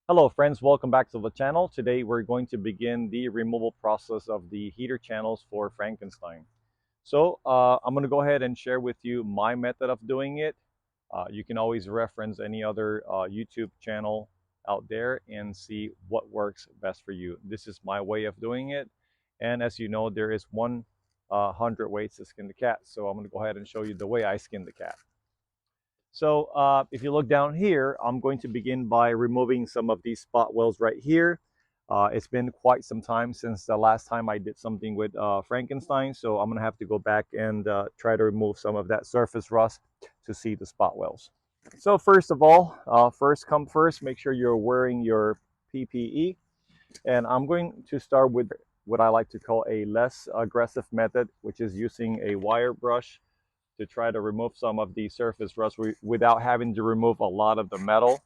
Hello friends, welcome back to the channel. Today we're going to begin the removal process of the heater channels for Frankenstein. I'm going to go ahead and share with you my method of doing it. You can always reference any other YouTube channel out there and see what works best for you. This is my way of doing it. And as you know, there is 100 ways to skin the cat. So I'm going to go ahead and show you the way I skin the cat. If you look down here, I'm going to begin by removing some of these spot welds right here. It's been quite some time since the last time I did something with Frankenstein, so I'm going to have to go back and try to remove some of that surface rust to see the spot welds. So first of all, first come first, make sure you're wearing your PPE. And I'm going to start with what I like to call a less aggressive method, which is using a wire brush to try to remove some of the surface rust without having to remove a lot of the metal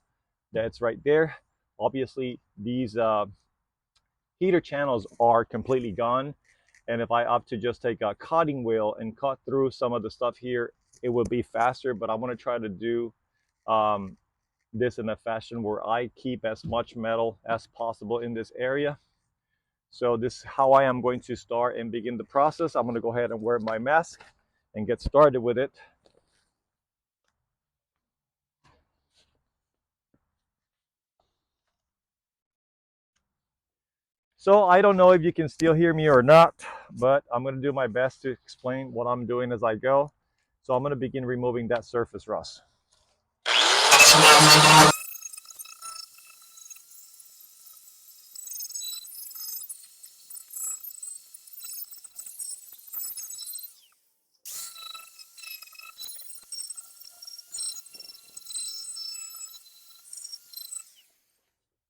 that's right there. Obviously, these heater channels are completely gone. And if I opt to just take a cutting wheel and cut through some of the stuff here, it would be faster. But I want to try to do this in a fashion where I keep as much metal as possible in this area. So this is how I am going to start and begin the process. I'm going to go ahead and wear my mask and get started with it. So I don't know if you can still hear me or not, but I'm going to do my best to explain what I'm doing as I go. So I'm going to begin removing that surface rust.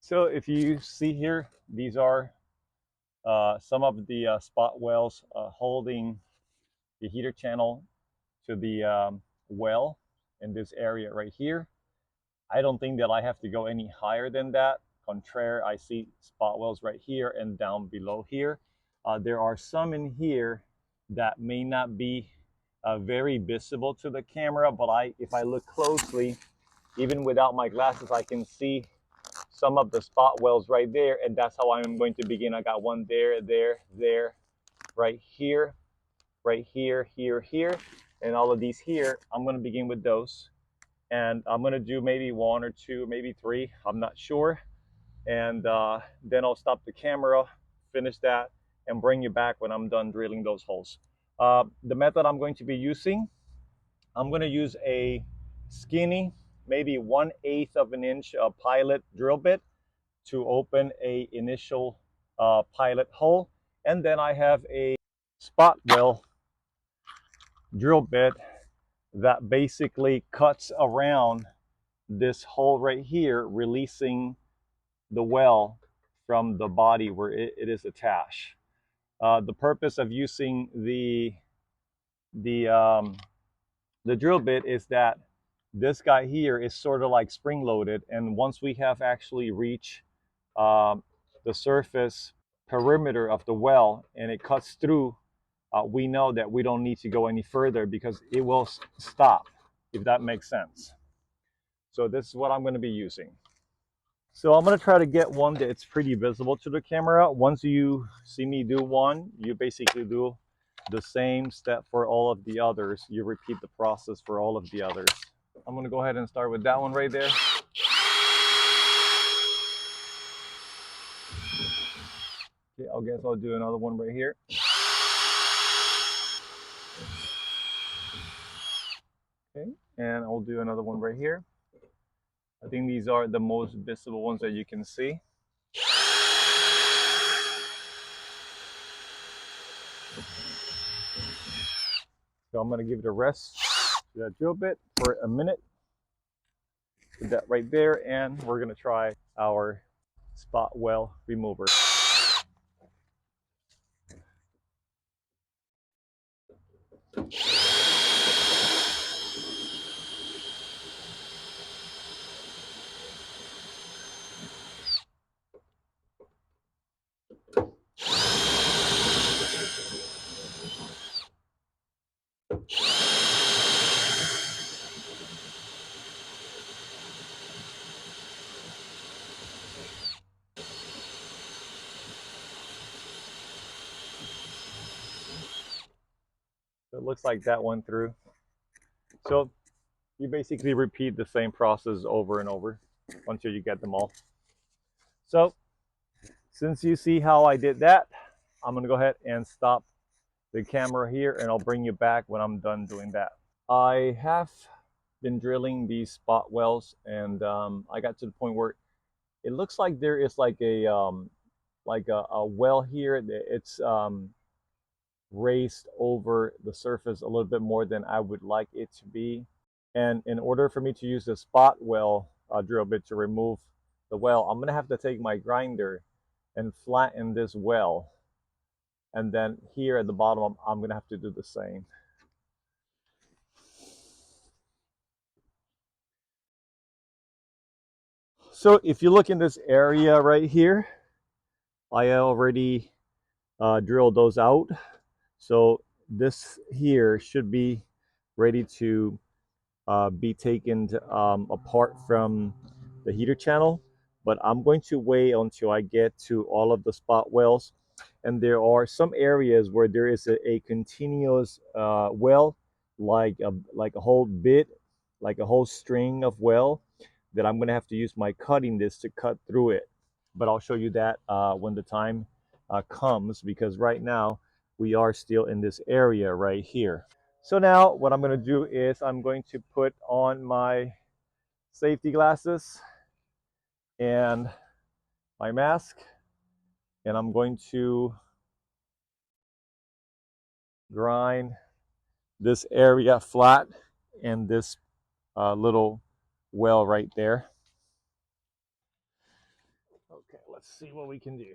So if you see here, these are some of the spot welds holding the heater channel to the well in this area right here. I don't think that I have to go any higher than that. Contrary, I see spot welds right here and down below here. There are some in here that may not be very visible to the camera, but if I look closely, even without my glasses, I can see some of the spot welds right there, and that's how I'm going to begin. I got one there, there, right here, here, and all of these here. I'm going to begin with those, and I'm going to do maybe one or two, maybe three, I'm not sure. And then I'll stop the camera, finish that, and bring you back when I'm done drilling those holes. The method I'm going to be using, I'm going to use a skinny, maybe 1/8 of an inch pilot drill bit to open a initial pilot hole. And then I have a spot well drill bit that basically cuts around this hole right here, releasing the well from the body where it is attached. The purpose of using the um, the drill bit is that this guy here is sort of like spring loaded, and once we have actually reached the surface perimeter of the well and it cuts through, we know that we don't need to go any further because it will stop, if that makes sense. So this is what I'm going to be using. So I'm going to try to get one that's pretty visible to the camera. Once you see me do one, you basically do the same step for all of the others. You repeat the process for all of the others. I'm going to go ahead and start with that one right there. Okay, I guess I'll do another one right here. Okay, and I'll do another one right here. I think these are the most visible ones that you can see. So I'm going to give it a rest to that drill bit for a minute. Put that right there, and we're going to try our spot well remover. it looks like that went through. So you basically repeat the same process over and over until you get them all. So since you see how I did that, I'm gonna go ahead and stop the camera here and I'll bring you back when I'm done doing that. I have been drilling these spot wells and I got to the point where it looks like there is like a well here. It's raised over the surface a little bit more than I would like it to be. And in order for me to use the spot well drill bit to remove the well, I'm gonna have to take my grinder and flatten this well. And then here at the bottom, I'm gonna have to do the same. So if you look in this area right here, I already drilled those out. So this here should be ready to be taken apart from the heater channel, but I'm going to wait until I get to all of the spot wells. And there are some areas where there is a continuous well, like a whole bit, like a whole string of well, that I'm going to have to use my cutting disc to cut through it. But I'll show you that when the time comes, because right now we are still in this area right here. So now what I'm going to do is I'm going to put on my safety glasses and my mask, and I'm going to grind this area flat and this little well right there. Okay, let's see what we can do.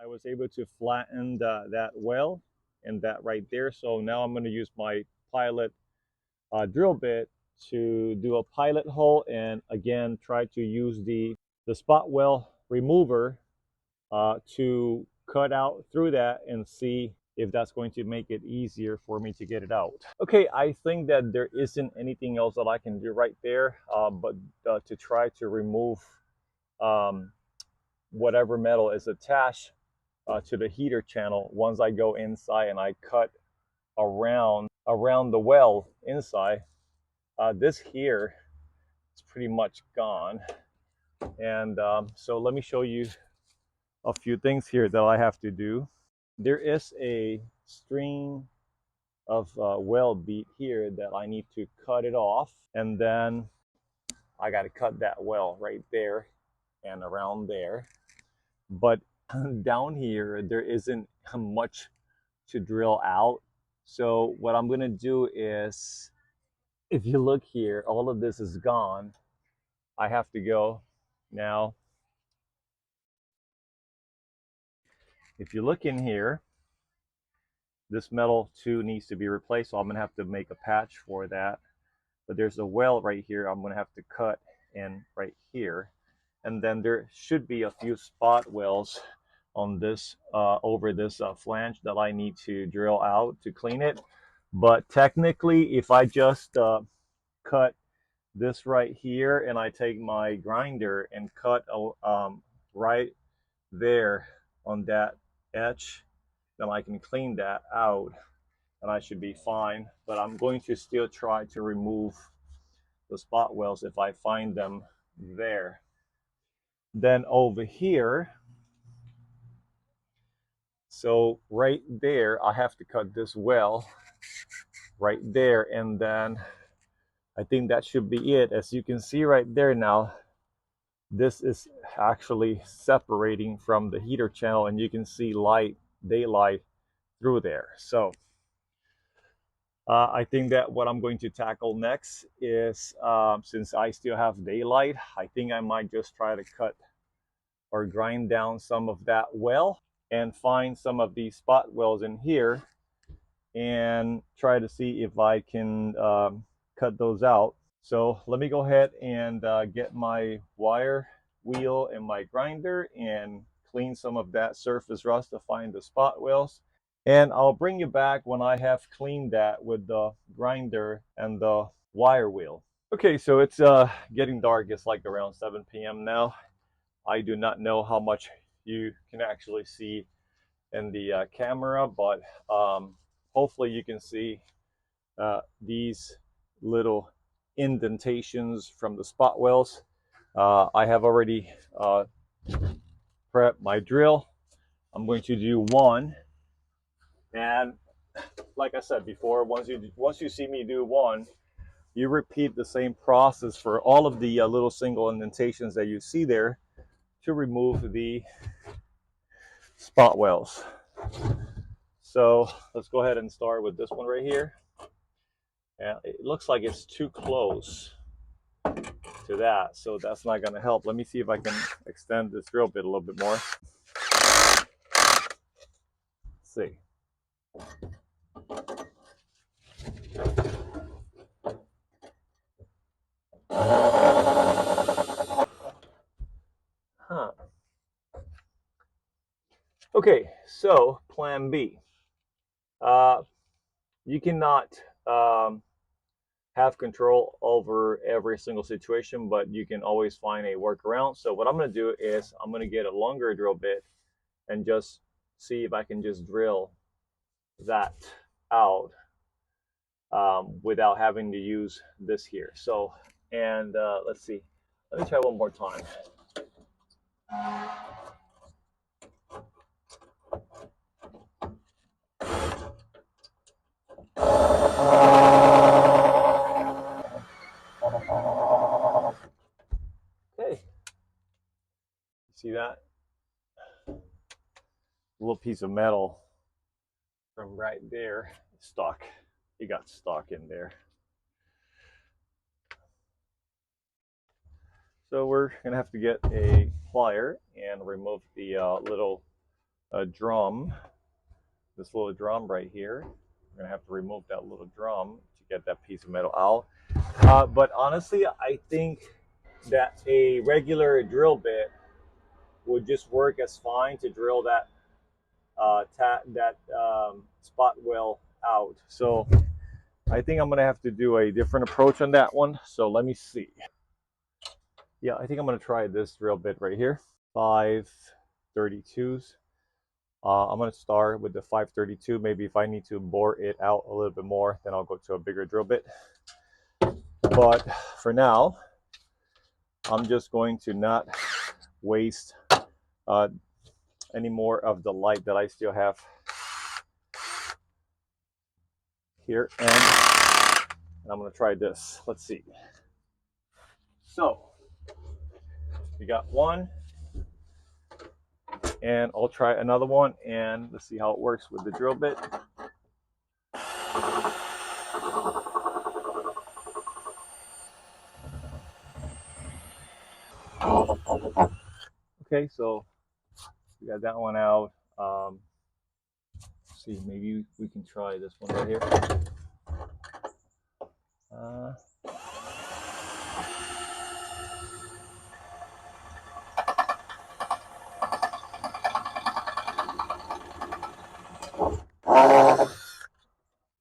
I was able to flatten that well and that right there. So now I'm going to use my pilot drill bit to do a pilot hole and again try to use the spot well remover to cut out through that and see if that's going to make it easier for me to get it out. Okay, I think that there isn't anything else that I can do right there, but to try to remove whatever metal is attached to the heater channel. Once I go inside and I cut around the well inside, this here is pretty much gone. And so let me show you a few things here that I have to do. There is a string of well bead here that I need to cut it off, and then I got to cut that well right there. and around there. But down here, there isn't much to drill out. So what I'm gonna do is, if you look here, all of this is gone. I have to go now. If you look in here, this metal too needs to be replaced, so I'm gonna have to make a patch for that. But there's a well right here I'm gonna have to cut in right here. And then there should be a few spot wells on this over this flange that I need to drill out to clean it. But technically, if I just cut this right here and I take my grinder and cut right there on that edge, then I can clean that out and I should be fine. But I'm going to still try to remove the spot wells if I find them there. Then over here, so right there, I have to cut this well right there, and then I think that should be it. As you can see right there now, this is actually separating from the heater channel, and you can see daylight through there. So I think that what I'm going to tackle next is, since I still have daylight, I think I might just try to cut or grind down some of that well and find some of these spot wells in here and try to see if I can cut those out. So let me go ahead and get my wire wheel and my grinder and clean some of that surface rust to find the spot wells. And I'll bring you back when I have cleaned that with the grinder and the wire wheel. Okay, so it's getting dark. It's like around 7 p.m. now. I do not know how much you can actually see in the camera, but hopefully you can see these little indentations from the spot wells. I have already prepped my drill. I'm going to do one, and like I said before, once you see me do one, you repeat the same process for all of the little single indentations that you see there to remove the spot wells. So let's go ahead and start with this one right here. And it looks like it's too close to that, so that's not going to help. Let me see if I can extend this drill bit a little bit more. Let's see. Huh. Okay, so plan B. You cannot have control over every single situation, but you can always find a workaround. So what I'm going to do is I'm going to get a longer drill bit and just see if I can just drill that out without having to use this here. So, and let's see. Let me try one more time. Okay. See that? A little piece of metal from right there stuck. It got stuck in there. So we're gonna have to get a plier and remove the little drum. This little drum right here. We're gonna have to remove that little drum to get that piece of metal out. But honestly, I think that a regular drill bit would just work as fine to drill that spot well out. So I think I'm gonna have to do a different approach on that one. So let me see. Yeah, I think I'm gonna try this drill bit right here. 532s. I'm gonna start with the 532. Maybe if I need to bore it out a little bit more, then I'll go to a bigger drill bit. But for now, I'm just going to not waste any more of the light that I still have here, and I'm going to try this. Let's see. So We got one, and I'll try another one, and let's see how it works with the drill bit. Okay, so we got that one out. Let's see, maybe we can try this one right here.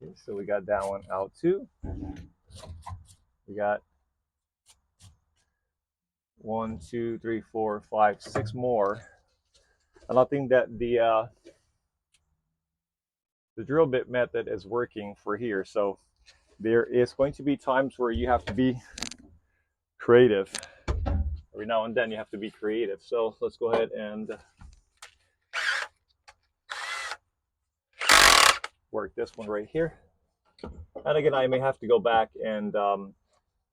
Okay, so we got that one out too. We got 1, 2, 3, 4, 5, 6 more. And I think that the drill bit method is working for here. So there is going to be times where you have to be creative. Every now and then you have to be creative. So let's go ahead and work this one right here. And again, I may have to go back and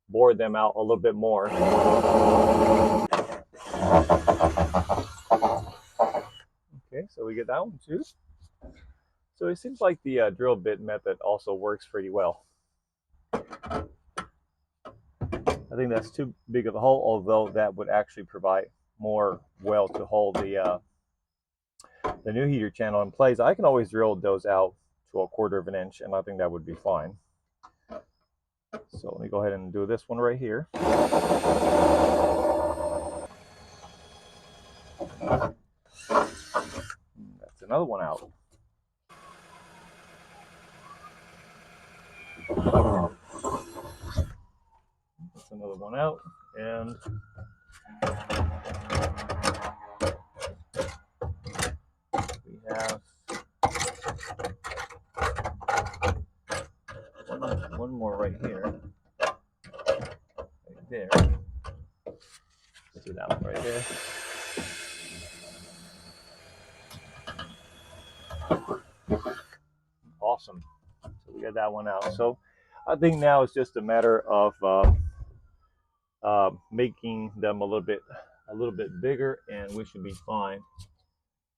bore them out a little bit more. Okay, so we get that one too. So it seems like the drill bit method also works pretty well. I think that's too big of a hole, although that would actually provide more weld to hold the new heater channel in place. I can always drill those out to 1/4 of an inch, and I think that would be fine. So let me go ahead and do this one right here. That's another one out. That's another one out, and we have one more right here, right there. Let's do that one right there. Awesome. So we got that one out. So I think now it's just a matter of making them a little bit bigger, and we should be fine.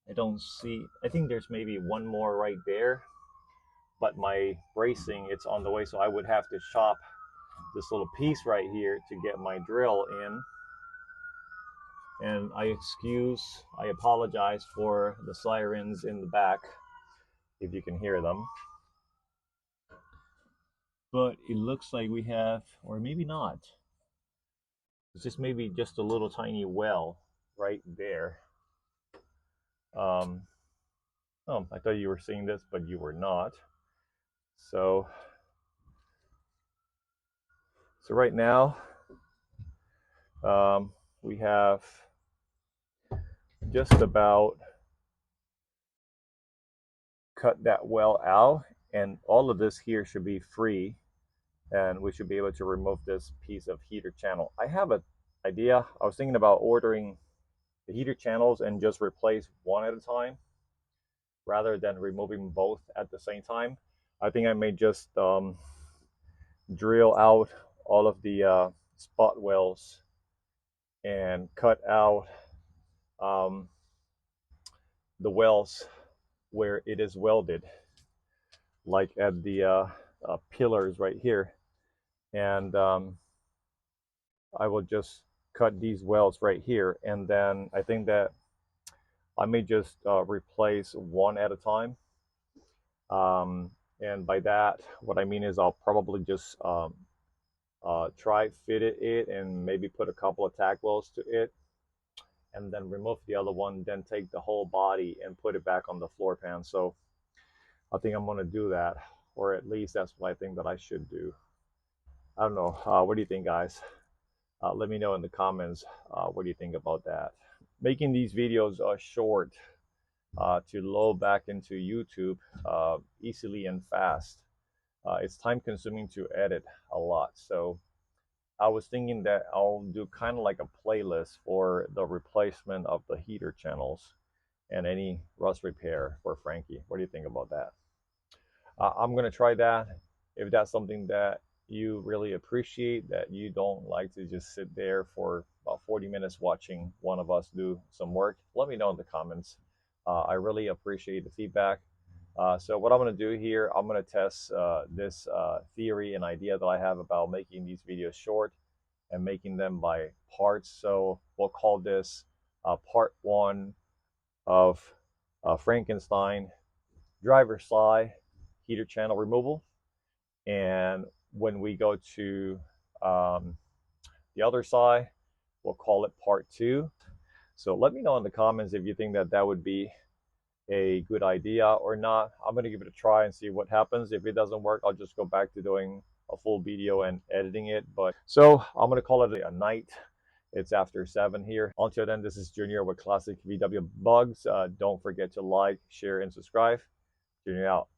I don't see. I think there's maybe one more right there, but my bracing, it's on the way, so I would have to chop this little piece right here to get my drill in. And I apologize for the sirens in the back, if you can hear them. But it looks like we have, or maybe not. It's just maybe just a little tiny well right there. Oh, I thought you were seeing this, but you were not. So right now, we have just about cut that well out, and all of this here should be free, and we should be able to remove this piece of heater channel. I have an idea. I was thinking about ordering the heater channels and just replace one at a time rather than removing both at the same time. I think I may just drill out all of the spot welds and cut out the welds where it is welded, like at the pillars right here. And I will just cut these welds right here, and then I think that I may just replace one at a time. And by that, what I mean is I'll probably just try fit it and maybe put a couple of tack welds to it, and then remove the other one, then take the whole body and put it back on the floor pan. So I think I'm going to do that, or at least that's what I think that I should do. I don't know. What do you think, guys? Let me know in the comments. What do you think about that? Making these videos short to load back into YouTube easily and fast. It's time consuming to edit a lot. So I was thinking that I'll do kind of like a playlist for the replacement of the heater channels and any rust repair for Frankie. What do you think about that? I'm going to try that. If that's something that you really appreciate, that you don't like to just sit there for about about 40 minutes watching one of us do some work, let me know in the comments. I really appreciate the feedback. So what I'm going to do here, I'm going to test this theory and idea that I have about making these videos short and making them by parts. So we'll call this part one of Frankenstein driver side heater channel removal. And when we go to the other side, we'll call it part two. So let me know in the comments if you think that that would be a good idea or not. I'm going to give it a try and see what happens. If it doesn't work, I'll just go back to doing a full video and editing it. But so I'm going to call it a night. It's after 7 here. Until then, this is Junior with Classic VW Bugs. Don't forget to like, share, and subscribe. Junior out.